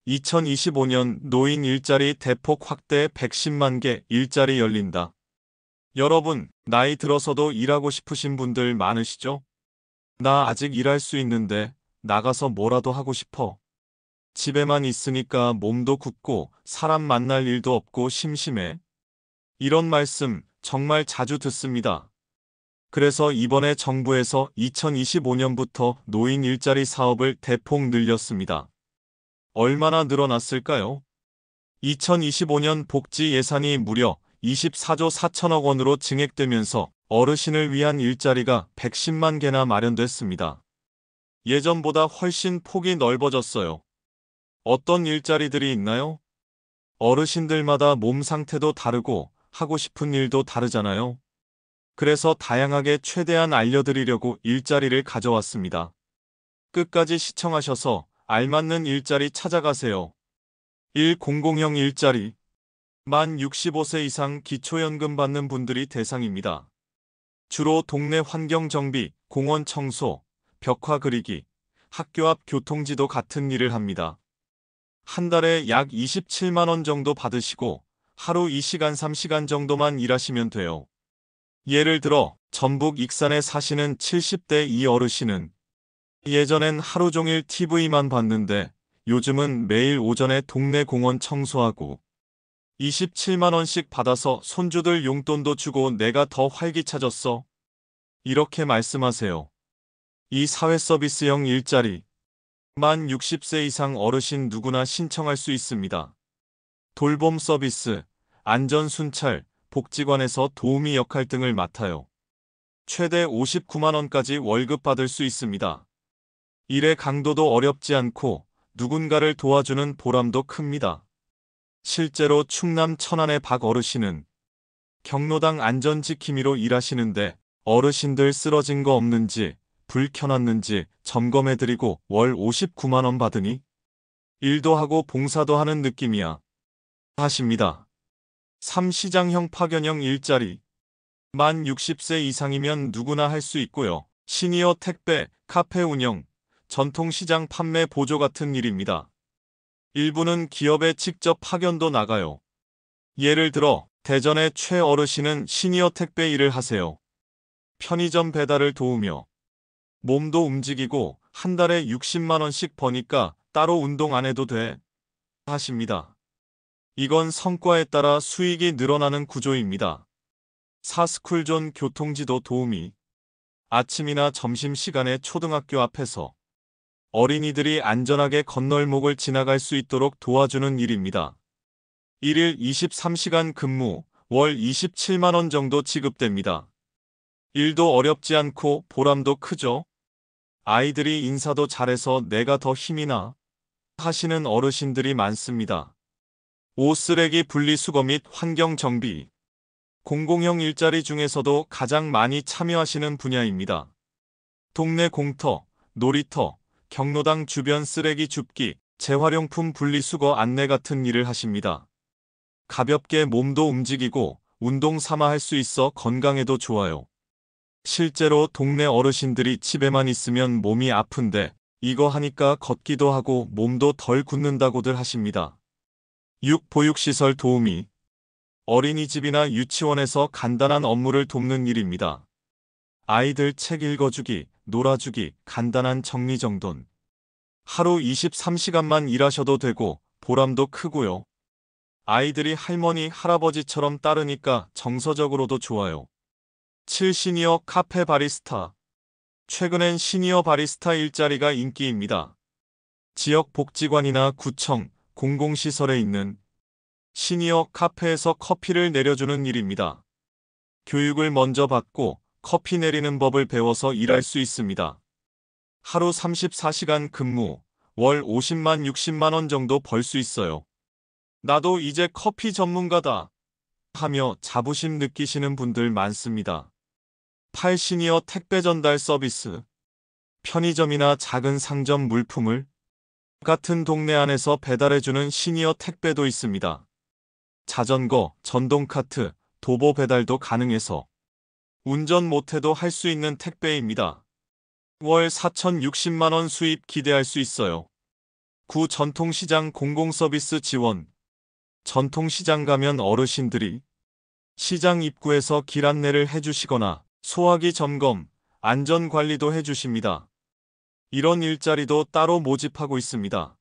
2025년 노인 일자리 대폭 확대 110만 개 일자리 열린다. 여러분, 나이 들어서도 일하고 싶으신 분들 많으시죠? 나 아직 일할 수 있는데 나가서 뭐라도 하고 싶어. 집에만 있으니까 몸도 굳고 사람 만날 일도 없고 심심해. 이런 말씀 정말 자주 듣습니다. 그래서 이번에 정부에서 2025년부터 노인 일자리 사업을 대폭 늘렸습니다. 얼마나 늘어났을까요? 2025년 복지 예산이 무려 24조 4천억 원으로 증액되면서 어르신을 위한 일자리가 110만 개나 마련됐습니다. 예전보다 훨씬 폭이 넓어졌어요. 어떤 일자리들이 있나요? 어르신들마다 몸 상태도 다르고 하고 싶은 일도 다르잖아요. 그래서 다양하게 최대한 알려드리려고 일자리를 가져왔습니다. 끝까지 시청하셔서 알맞는 일자리 찾아가세요. 100형 일자리. 만 65세 이상 기초연금 받는 분들이 대상입니다. 주로 동네 환경 정비, 공원 청소, 벽화 그리기, 학교 앞 교통지도 같은 일을 합니다. 한 달에 약 27만 원 정도 받으시고 하루 2시간 3시간 정도만 일하시면 돼요. 예를 들어 전북 익산에 사시는 70대 이 어르신은 예전엔 하루 종일 TV만 봤는데 요즘은 매일 오전에 동네 공원 청소하고 27만 원씩 받아서 손주들 용돈도 주고 내가 더 활기차졌어. 이렇게 말씀하세요. 이 사회서비스형 일자리. 만 60세 이상 어르신 누구나 신청할 수 있습니다. 돌봄 서비스, 안전순찰, 복지관에서 도우미 역할 등을 맡아요. 최대 59만 원까지 월급 받을 수 있습니다. 일의 강도도 어렵지 않고 누군가를 도와주는 보람도 큽니다. 실제로 충남 천안의 박 어르신은 경로당 안전지킴이로 일하시는데 어르신들 쓰러진 거 없는지 불 켜놨는지 점검해드리고 월 59만 원 받으니 일도 하고 봉사도 하는 느낌이야. 하십니다. 3. 시장형 파견형 일자리. 만 60세 이상이면 누구나 할 수 있고요. 시니어 택배, 카페 운영, 전통시장 판매 보조 같은 일입니다. 일부는 기업에 직접 파견도 나가요. 예를 들어 대전의 최 어르신은 시니어 택배 일을 하세요. 편의점 배달을 도우며 몸도 움직이고 한 달에 60만 원씩 버니까 따로 운동 안 해도 돼. 하십니다. 이건 성과에 따라 수익이 늘어나는 구조입니다. 4. 스쿨존 교통지도 도우미. 아침이나 점심시간에 초등학교 앞에서 어린이들이 안전하게 건널목을 지나갈 수 있도록 도와주는 일입니다. 1일 23시간 근무, 월 27만 원 정도 지급됩니다. 일도 어렵지 않고 보람도 크죠? 아이들이 인사도 잘해서 내가 더 힘이 나 하시는 어르신들이 많습니다. 5. 쓰레기 분리수거 및 환경정비. 공공형 일자리 중에서도 가장 많이 참여하시는 분야입니다. 동네 공터, 놀이터, 경로당 주변 쓰레기 줍기, 재활용품 분리수거 안내 같은 일을 하십니다. 가볍게 몸도 움직이고 운동 삼아 할 수 있어 건강에도 좋아요. 실제로 동네 어르신들이 집에만 있으면 몸이 아픈데 이거 하니까 걷기도 하고 몸도 덜 굳는다고들 하십니다. 6. 보육시설 도우미. 어린이집이나 유치원에서 간단한 업무를 돕는 일입니다. 아이들 책 읽어주기, 놀아주기, 간단한 정리정돈. 하루 23시간만 일하셔도 되고 보람도 크고요. 아이들이 할머니, 할아버지처럼 따르니까 정서적으로도 좋아요. 7. 시니어 카페 바리스타. 최근엔 시니어 바리스타 일자리가 인기입니다. 지역 복지관이나 구청, 공공시설에 있는 시니어 카페에서 커피를 내려주는 일입니다. 교육을 먼저 받고 커피 내리는 법을 배워서 일할 수 있습니다. 하루 34시간 근무, 월 50만 60만 원 정도 벌 수 있어요. 나도 이제 커피 전문가다 하며 자부심 느끼시는 분들 많습니다. 8. 시니어 택배 전달 서비스. 편의점이나 작은 상점 물품을 같은 동네 안에서 배달해주는 시니어 택배도 있습니다. 자전거, 전동카트, 도보 배달도 가능해서 운전 못해도 할 수 있는 택배입니다. 월 4,060만 원 수입 기대할 수 있어요. 9. 전통시장 공공서비스 지원. 전통시장 가면 어르신들이 시장 입구에서 길 안내를 해주시거나 소화기 점검, 안전관리도 해주십니다. 이런 일자리도 따로 모집하고 있습니다.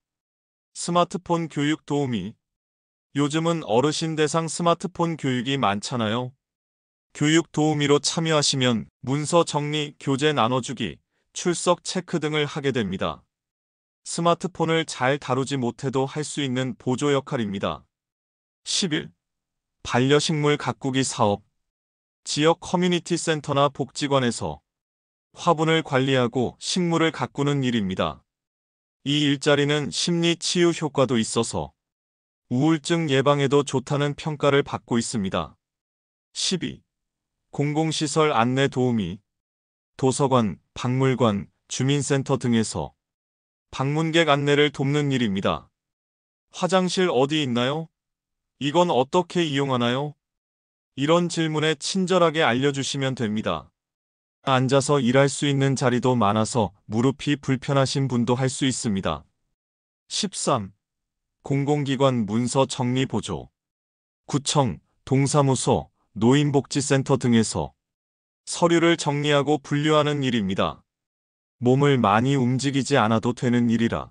스마트폰 교육 도우미. 요즘은 어르신 대상 스마트폰 교육이 많잖아요. 교육 도우미로 참여하시면 문서 정리, 교재 나눠주기, 출석 체크 등을 하게 됩니다. 스마트폰을 잘 다루지 못해도 할 수 있는 보조 역할입니다. 11. 반려식물 가꾸기 사업. 지역 커뮤니티 센터나 복지관에서 화분을 관리하고 식물을 가꾸는 일입니다. 이 일자리는 심리 치유 효과도 있어서 우울증 예방에도 좋다는 평가를 받고 있습니다. 12. 공공시설 안내 도우미. 도서관, 박물관, 주민센터 등에서 방문객 안내를 돕는 일입니다. 화장실 어디 있나요? 이건 어떻게 이용하나요? 이런 질문에 친절하게 알려주시면 됩니다. 앉아서 일할 수 있는 자리도 많아서 무릎이 불편하신 분도 할 수 있습니다. 13. 공공기관 문서 정리 보조. 구청, 동사무소, 노인복지센터 등에서 서류를 정리하고 분류하는 일입니다. 몸을 많이 움직이지 않아도 되는 일이라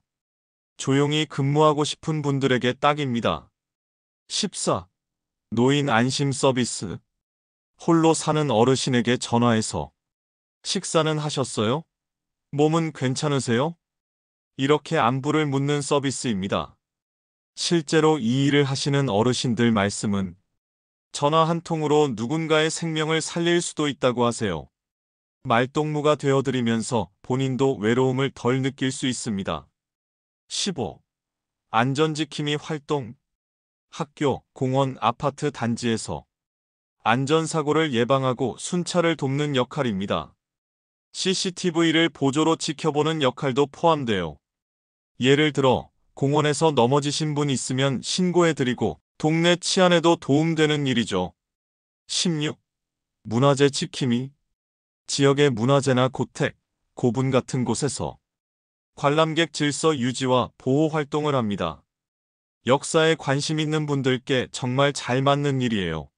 조용히 근무하고 싶은 분들에게 딱입니다. 14. 노인 안심 서비스. 홀로 사는 어르신에게 전화해서 식사는 하셨어요? 몸은 괜찮으세요? 이렇게 안부를 묻는 서비스입니다. 실제로 이 일을 하시는 어르신들 말씀은 전화 한 통으로 누군가의 생명을 살릴 수도 있다고 하세요. 말동무가 되어드리면서 본인도 외로움을 덜 느낄 수 있습니다. 15. 안전지킴이 활동. 학교, 공원, 아파트 단지에서 안전사고를 예방하고 순찰을 돕는 역할입니다. CCTV를 보조로 지켜보는 역할도 포함돼요. 예를 들어 공원에서 넘어지신 분 있으면 신고해드리고 동네 치안에도 도움되는 일이죠. 16. 문화재 지킴이. 지역의 문화재나 고택, 고분 같은 곳에서 관람객 질서 유지와 보호 활동을 합니다. 역사에 관심 있는 분들께 정말 잘 맞는 일이에요.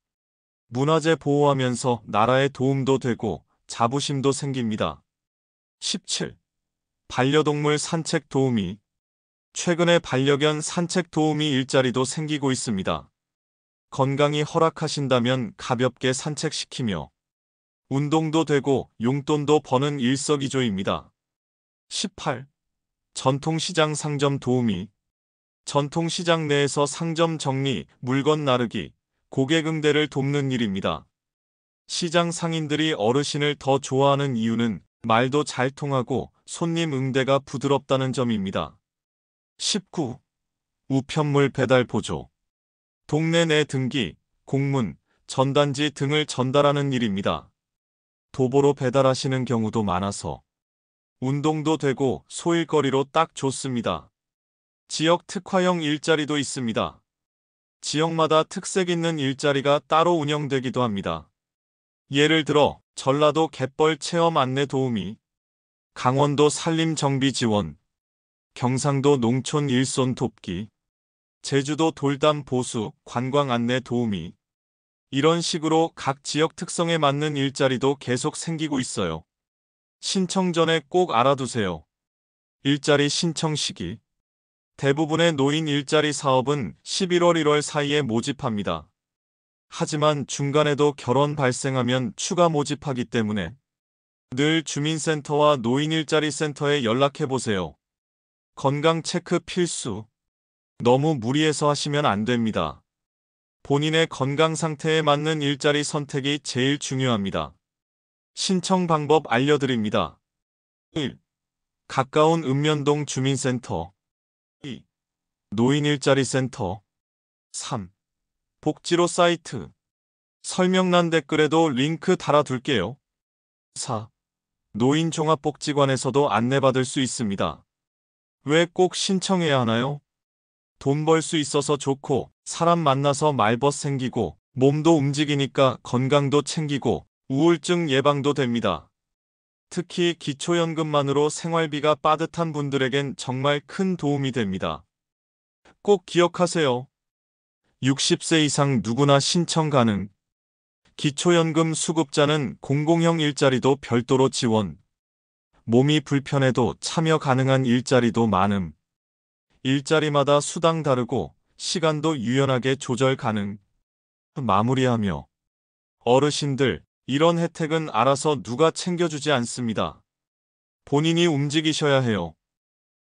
문화재 보호하면서 나라에 도움도 되고 자부심도 생깁니다. 17. 반려동물 산책 도우미. 최근에 반려견 산책 도우미 일자리도 생기고 있습니다. 건강이 허락하신다면 가볍게 산책시키며 운동도 되고 용돈도 버는 일석이조입니다. 18. 전통시장 상점 도우미. 전통시장 내에서 상점 정리, 물건 나르기, 고객 응대를 돕는 일입니다. 시장 상인들이 어르신을 더 좋아하는 이유는 말도 잘 통하고 손님 응대가 부드럽다는 점입니다. 19. 우편물 배달 보조. 동네 내 등기, 공문, 전단지 등을 전달하는 일입니다. 도보로 배달하시는 경우도 많아서 운동도 되고 소일거리로 딱 좋습니다. 지역 특화형 일자리도 있습니다. 지역마다 특색 있는 일자리가 따로 운영되기도 합니다. 예를 들어 전라도 갯벌 체험 안내 도우미, 강원도 산림 정비 지원, 경상도 농촌 일손 돕기, 제주도 돌담 보수, 관광 안내 도우미. 이런 식으로 각 지역 특성에 맞는 일자리도 계속 생기고 있어요. 신청 전에 꼭 알아두세요. 일자리 신청 시기. 대부분의 노인 일자리 사업은 11월 1월 사이에 모집합니다. 하지만 중간에도 결혼 발생하면 추가 모집하기 때문에 늘 주민센터와 노인 일자리 센터에 연락해보세요. 건강 체크 필수. 너무 무리해서 하시면 안 됩니다. 본인의 건강 상태에 맞는 일자리 선택이 제일 중요합니다. 신청 방법 알려드립니다. 1. 가까운 읍면동 주민센터. 2. 노인 일자리 센터. 3. 복지로 사이트. 설명란 댓글에도 링크 달아둘게요. 4. 노인 종합복지관에서도 안내받을 수 있습니다. 왜 꼭 신청해야 하나요? 돈 벌 수 있어서 좋고 사람 만나서 말벗 생기고 몸도 움직이니까 건강도 챙기고 우울증 예방도 됩니다. 특히 기초연금만으로 생활비가 빠듯한 분들에겐 정말 큰 도움이 됩니다. 꼭 기억하세요. 60세 이상 누구나 신청 가능. 기초연금 수급자는 공공형 일자리도 별도로 지원. 몸이 불편해도 참여 가능한 일자리도 많음. 일자리마다 수당 다르고 시간도 유연하게 조절 가능. 마무리하며 어르신들, 이런 혜택은 알아서 누가 챙겨주지 않습니다. 본인이 움직이셔야 해요.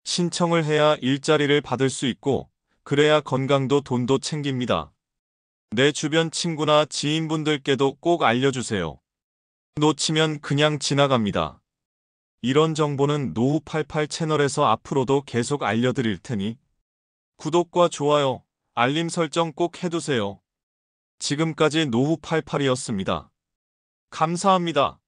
신청을 해야 일자리를 받을 수 있고, 그래야 건강도 돈도 챙깁니다. 내 주변 친구나 지인분들께도 꼭 알려주세요. 놓치면 그냥 지나갑니다. 이런 정보는 노후88 채널에서 앞으로도 계속 알려드릴 테니 구독과 좋아요, 알림 설정 꼭 해두세요. 지금까지 노후88이었습니다. 감사합니다.